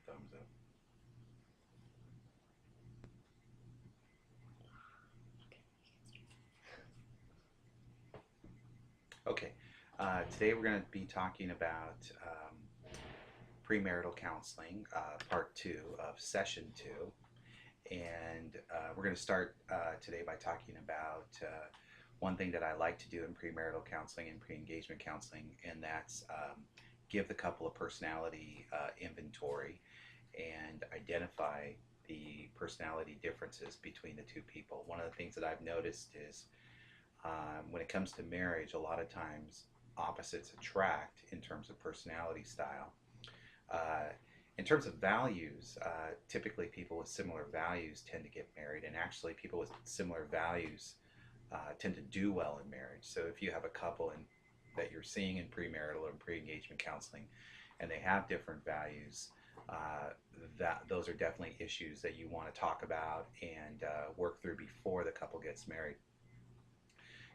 thumbs up. Okay, today we're going to be talking about premarital counseling, part two of session two. And we're going to start today by talking about one thing that I like to do in premarital counseling and pre-engagement counseling, and that's give the couple a personality inventory and identify the personality differences between the two people. One of the things that I've noticed is when it comes to marriage, a lot of times opposites attract in terms of personality style. Uh, in terms of values, typically people with similar values tend to get married, and actually people with similar values tend to do well in marriage. So if you have a couple that you're seeing in premarital and pre-engagement counseling, and they have different values, that those are definitely issues that you want to talk about and work through before the couple gets married.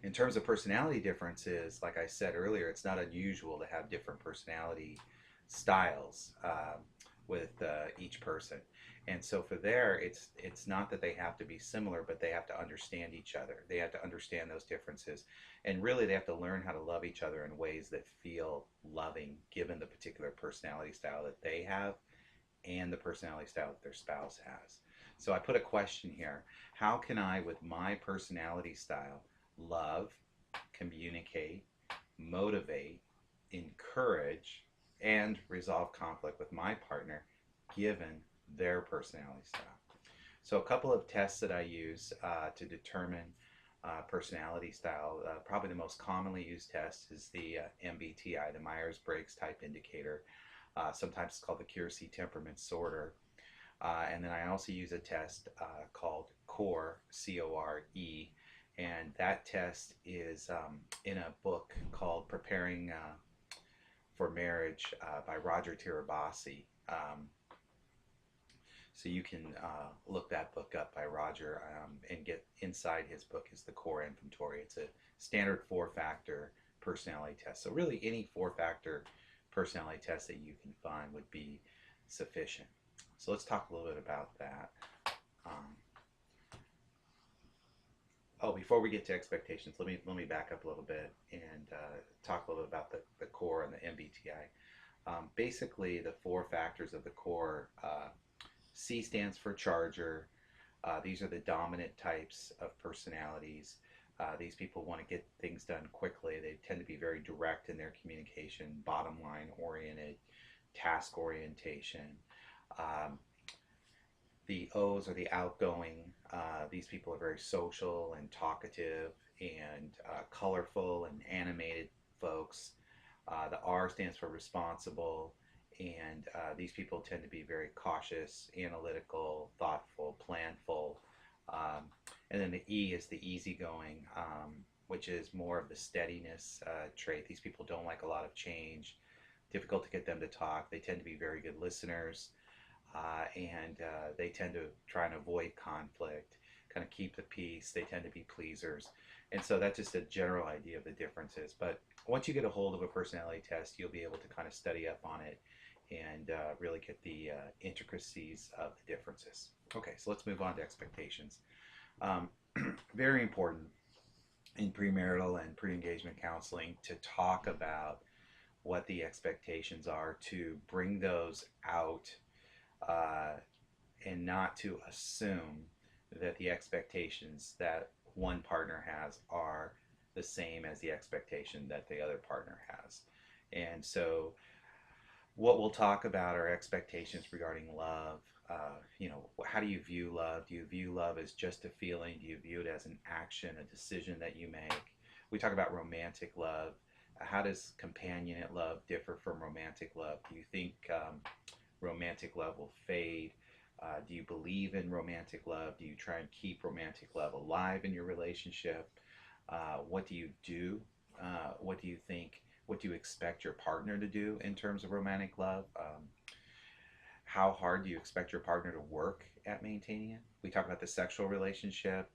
In terms of personality differences, like I said earlier, it's not unusual to have different personality styles with each person. And so for there, it's not that they have to be similar, but they have to understand each other. They have to understand those differences, and really they have to learn how to love each other in ways that feel loving, given the particular personality style that they have and the personality style that their spouse has. So I put a question here: how can I, with my personality style, love, communicate, motivate, encourage, and resolve conflict with my partner given their personality style? So, a couple of tests that I use to determine personality style. Probably the most commonly used test is the MBTI, the Myers-Briggs Type Indicator. Sometimes it's called the Keirsey Temperament Sorter. And then I also use a test called CORE, CORE, and that test is in a book called Preparing for Marriage by Roger Tirabassi. So you can look that book up by Roger and get inside his book is the CORE inventory. It's a standard four-factor personality test. So really any four-factor personality test that you can find would be sufficient. So let's talk a little bit about that. Um, Before we get to expectations, let me back up a little bit and talk a little bit about the core and the MBTI. Basically, the four factors of the core. C stands for charger. These are the dominant types of personalities. These people want to get things done quickly. They tend to be very direct in their communication, bottom line oriented, task orientation. Um, the O's are the outgoing. These people are very social and talkative and colorful and animated folks. The R stands for responsible, and these people tend to be very cautious, analytical, thoughtful, planful. Um, and then the E is the easygoing, which is more of the steadiness trait. These people don't like a lot of change, difficult to get them to talk. They tend to be very good listeners, and they tend to try and avoid conflict, kind of keep the peace. They tend to be pleasers. And so that's just a general idea of the differences. But once you get a hold of a personality test, you'll be able to kind of study up on it and really get the intricacies of the differences. Okay, so let's move on to expectations. Um, Very important in premarital and pre-engagement counseling to talk about what the expectations are, to bring those out, uh, and not to assume that the expectations that one partner has are the same as the expectation that the other partner has. And so, what we'll talk about are expectations regarding love. How do you view love? Do you view love as just a feeling? Do you view it as an action, a decision that you make? We talk about romantic love. How does companionate love differ from romantic love? Do you think romantic love will fade? Do you believe in romantic love? Do you try and keep romantic love alive in your relationship? What do you do? What do you think? What do you expect your partner to do in terms of romantic love? How hard do you expect your partner to work at maintaining it? We talk about the sexual relationship.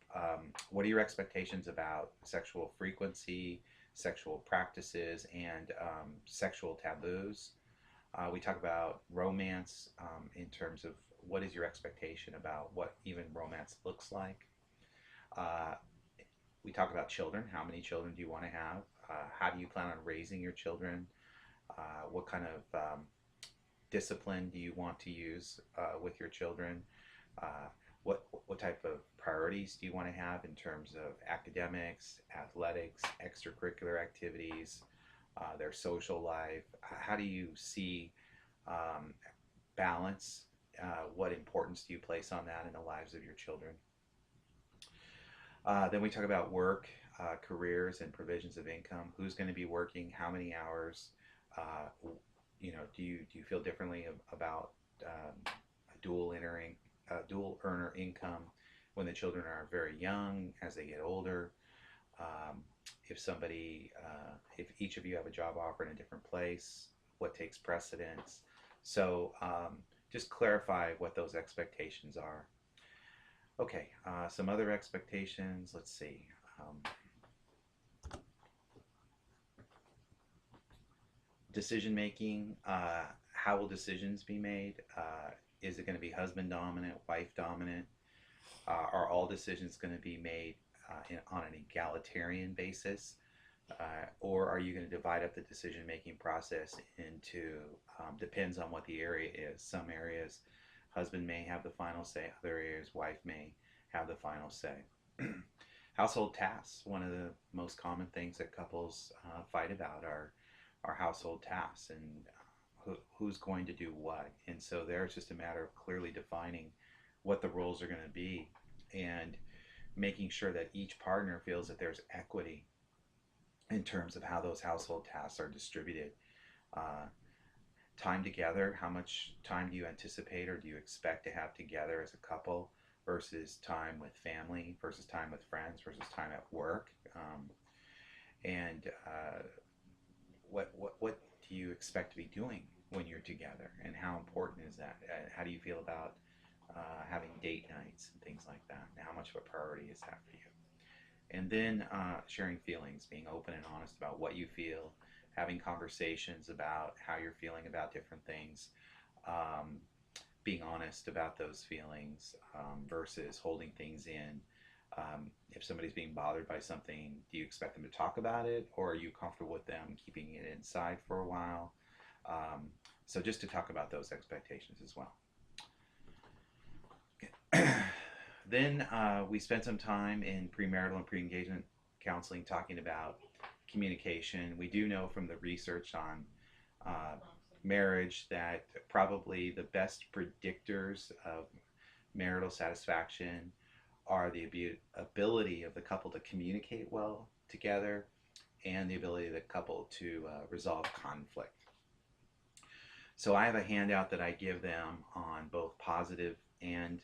What are your expectations about sexual frequency, sexual practices, and sexual taboos? We talk about romance in terms of what is your expectation about what even romance looks like. Uh, we talk about children. How many children do you want to have? How do you plan on raising your children? What kind of discipline do you want to use with your children? Uh, what type of priorities do you want to have in terms of academics, athletics, extracurricular activities, their social life? How do you see um, balance? What importance do you place on that in the lives of your children? Then we talk about work, careers, and provisions of income. Who's going to be working? How many hours? Uh, do you feel differently about a dual earner income when the children are very young, as they get older? Um, if each of you have a job offer in a different place, what takes precedence? So just clarify what those expectations are. Okay, some other expectations. Let's see. Um, Decision making. How will decisions be made? Is it going to be husband dominant, wife dominant? Are all decisions going to be made on an egalitarian basis? Or are you going to divide up the decision making process into, depends on what the area is. Some areas, husband may have the final say, other areas, wife may have the final say. Household tasks. One of the most common things that couples fight about are household tasks and who's going to do what. And so there it's just a matter of clearly defining what the roles are going to be and making sure that each partner feels that there's equity in terms of how those household tasks are distributed. Uh, Time together, how much time do you anticipate or do you expect to have together as a couple versus time with family versus time with friends versus time at work? And what do you expect to be doing when you're together, and how important is that? How do you feel about having date nights and things like that? And how much of a priority is that for you? And then sharing feelings, being open and honest about what you feel, having conversations about how you're feeling about different things, um, being honest about those feelings versus holding things in. If somebody's being bothered by something, do you expect them to talk about it, or are you comfortable with them keeping it inside for a while? So just to talk about those expectations as well. Then we spent some time in premarital and pre-engagement counseling talking about communication. We do know from the research on uh, marriage that probably the best predictors of marital satisfaction are the ability of the couple to communicate well together and the ability of the couple to resolve conflict. So I have a handout that I give them on both positive and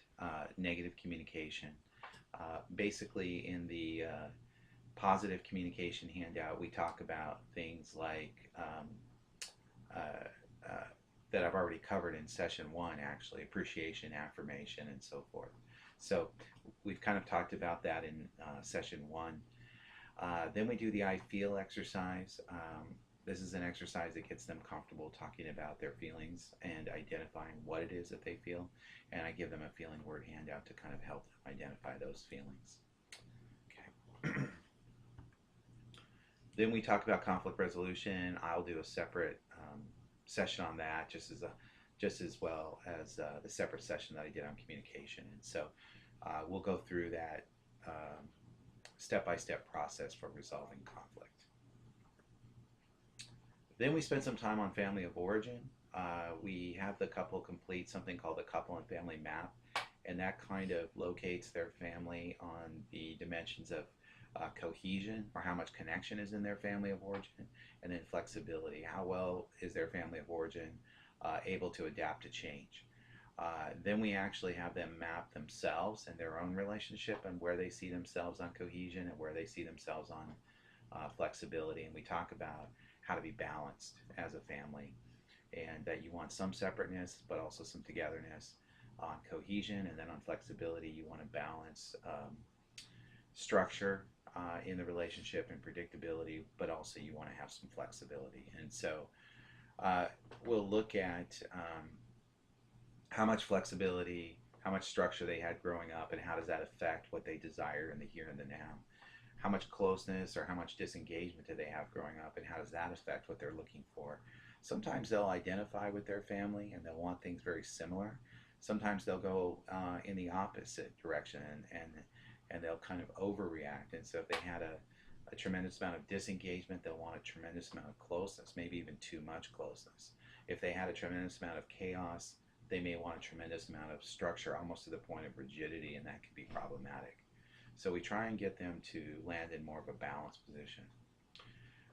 negative communication. Basically, in the positive communication handout, we talk about things like uh, uh, that I've already covered in session one, actually, appreciation, affirmation, and so forth. So we've kind of talked about that in session one. Then we do the I feel exercise. This is an exercise that gets them comfortable talking about their feelings and identifying what it is that they feel. And I give them a feeling word handout to kind of help them identify those feelings. Okay. Then we talk about conflict resolution. I'll do a separate session on that, just as well as the separate session that I did on communication. And so we'll go through that step-by-step process for resolving conflict. Then we spend some time on family of origin. We have the couple complete something called the couple and family map, and that kind of locates their family on the dimensions of cohesion, or how much connection is in their family of origin, and then flexibility. How well is their family of origin able to adapt to change? Then we actually have them map themselves and their own relationship and where they see themselves on cohesion and where they see themselves on flexibility. And we talk about how to be balanced as a family, and that you want some separateness but also some togetherness on cohesion, and then on flexibility you want to balance structure in the relationship and predictability, but also you want to have some flexibility. And so Uh, we'll look at how much flexibility, how much structure they had growing up, and how does that affect what they desire in the here and the now. How much closeness or how much disengagement do they have growing up, and how does that affect what they're looking for. Sometimes they'll identify with their family and they'll want things very similar. Sometimes they'll go in the opposite direction, and they'll kind of overreact. And so if they had a tremendous amount of disengagement, they'll want a tremendous amount of closeness, maybe even too much closeness. If they had a tremendous amount of chaos, they may want a tremendous amount of structure, almost to the point of rigidity, and that can be problematic. So we try and get them to land in more of a balanced position.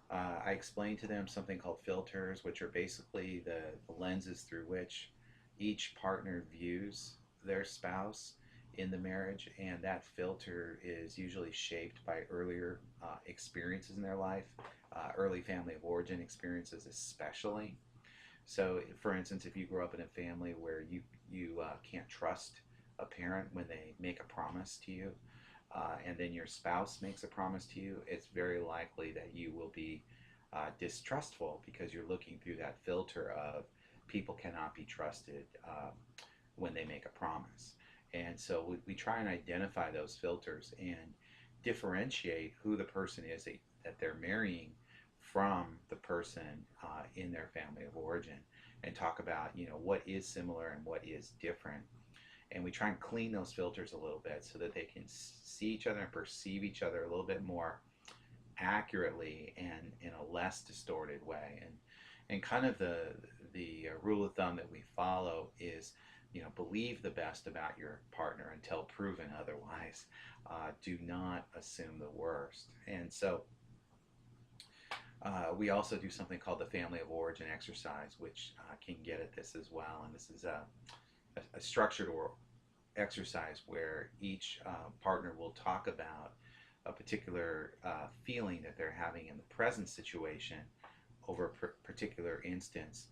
I explain to them something called filters, which are basically the lenses through which each partner views their spouse in the marriage, and that filter is usually shaped by earlier experiences in their life, early family of origin experiences especially. So, for instance, if you grow up in a family where you can't trust a parent when they make a promise to you, and then your spouse makes a promise to you, it's very likely that you will be distrustful because you're looking through that filter of people cannot be trusted when they make a promise. And so we try and identify those filters and differentiate who the person is that they're marrying from the person in their family of origin, and talk about what is similar and what is different. And we try and clean those filters a little bit so that they can see each other and perceive each other a little bit more accurately and in a less distorted way. And kind of the rule of thumb that we follow is, believe the best about your partner until proven otherwise. Do not assume the worst. And so we also do something called the family of origin exercise, which can get at this as well. And this is a structured exercise where each partner will talk about a particular feeling that they're having in the present situation over a particular instance,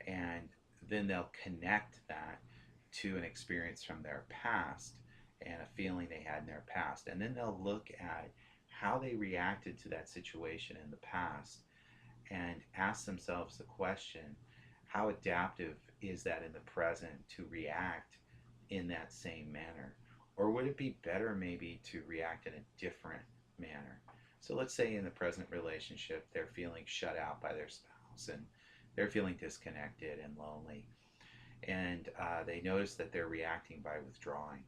and then they'll connect that to an experience from their past and a feeling they had in their past, and then they'll look at how they reacted to that situation in the past and ask themselves the question, how adaptive is that in the present to react in that same manner? Or would it be better maybe to react in a different manner? So let's say in the present relationship, they're feeling shut out by their spouse and they're feeling disconnected and lonely. And they notice that they're reacting by withdrawing.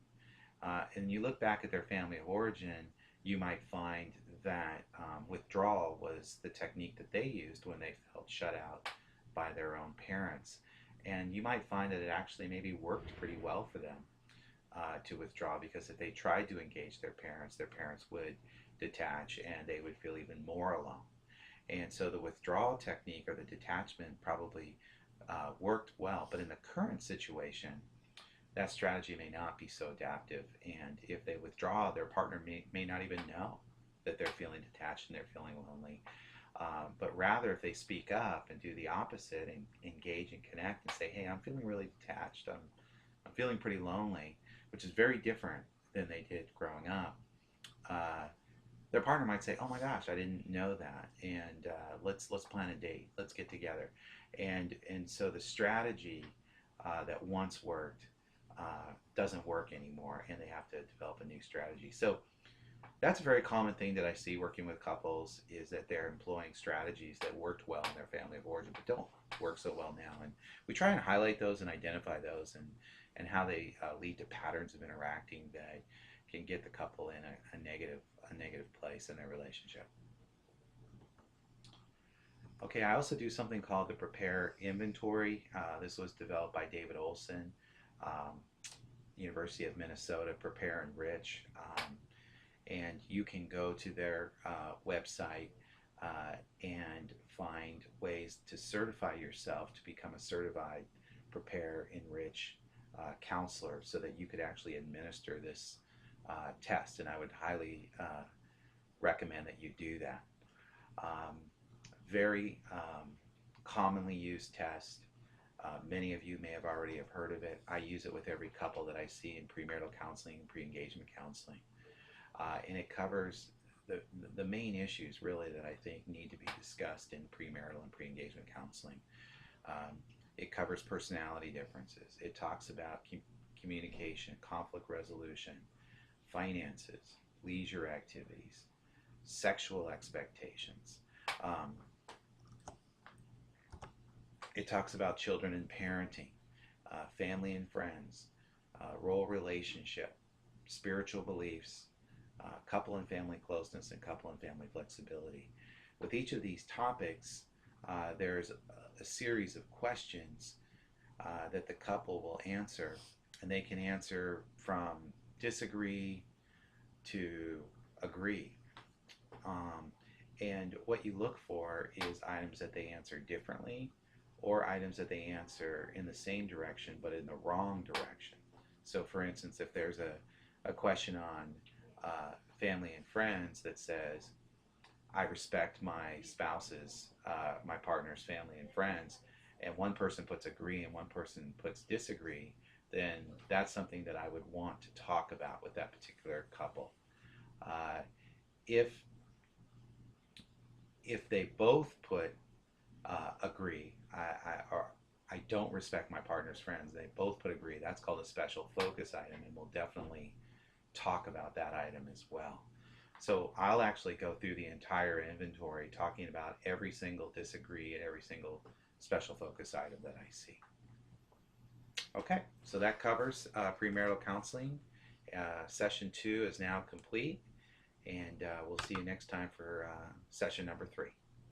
And you look back at their family of origin, you might find that withdrawal was the technique that they used when they felt shut out by their own parents. And you might find that it actually maybe worked pretty well for them to withdraw, because if they tried to engage their parents would detach and they would feel even more alone. And so the withdrawal technique or the detachment probably worked well. But in the current situation, that strategy may not be so adaptive. And if they withdraw, their partner may not even know that they're feeling detached and they're feeling lonely. But rather, if they speak up and do the opposite and engage and connect and say, hey, I'm feeling really detached, I'm feeling pretty lonely, which is very different than they did growing up, their partner might say, oh my gosh, I didn't know that, and let's plan a date, let's get together. And so the strategy that once worked doesn't work anymore, and they have to develop a new strategy. So that's a very common thing that I see working with couples, is that they're employing strategies that worked well in their family of origin but don't work so well now. And we try and highlight those and identify those, and how they lead to patterns of interacting that can get the couple in a negative place in their relationship. Okay, I also do something called the Prepare Inventory. This was developed by David Olson, University of Minnesota, Prepare Enrich. And you can go to their website and find ways to certify yourself to become a certified Prepare Enrich counselor, so that you could actually administer this test. And I would highly recommend that you do that. Very commonly used test. Many of you may have already have heard of it. I use it with every couple that I see in premarital counseling and pre-engagement counseling. And it covers the main issues really that I think need to be discussed in premarital and pre-engagement counseling. It covers personality differences. It talks about communication, conflict resolution, finances, leisure activities, sexual expectations. Um, it talks about children and parenting, family and friends, role relationship, spiritual beliefs, couple and family closeness, and couple and family flexibility. With each of these topics, there's a series of questions that the couple will answer, and they can answer from disagree to agree. Um, and what you look for is items that they answer differently or items that they answer in the same direction but in the wrong direction. So, for instance, if there's a question on family and friends that says, I respect my spouse's, my partner's family and friends, and one person puts agree and one person puts disagree, then that's something that I would want to talk about with that particular couple. Uh, if if they both put agree, or I don't respect my partner's friends, they both put agree, that's called a special focus item, and we'll definitely talk about that item as well. So I'll actually go through the entire inventory talking about every single disagree and every single special focus item that I see. Okay, so that covers premarital counseling. Session 2 is now complete, and we'll see you next time for session number 3.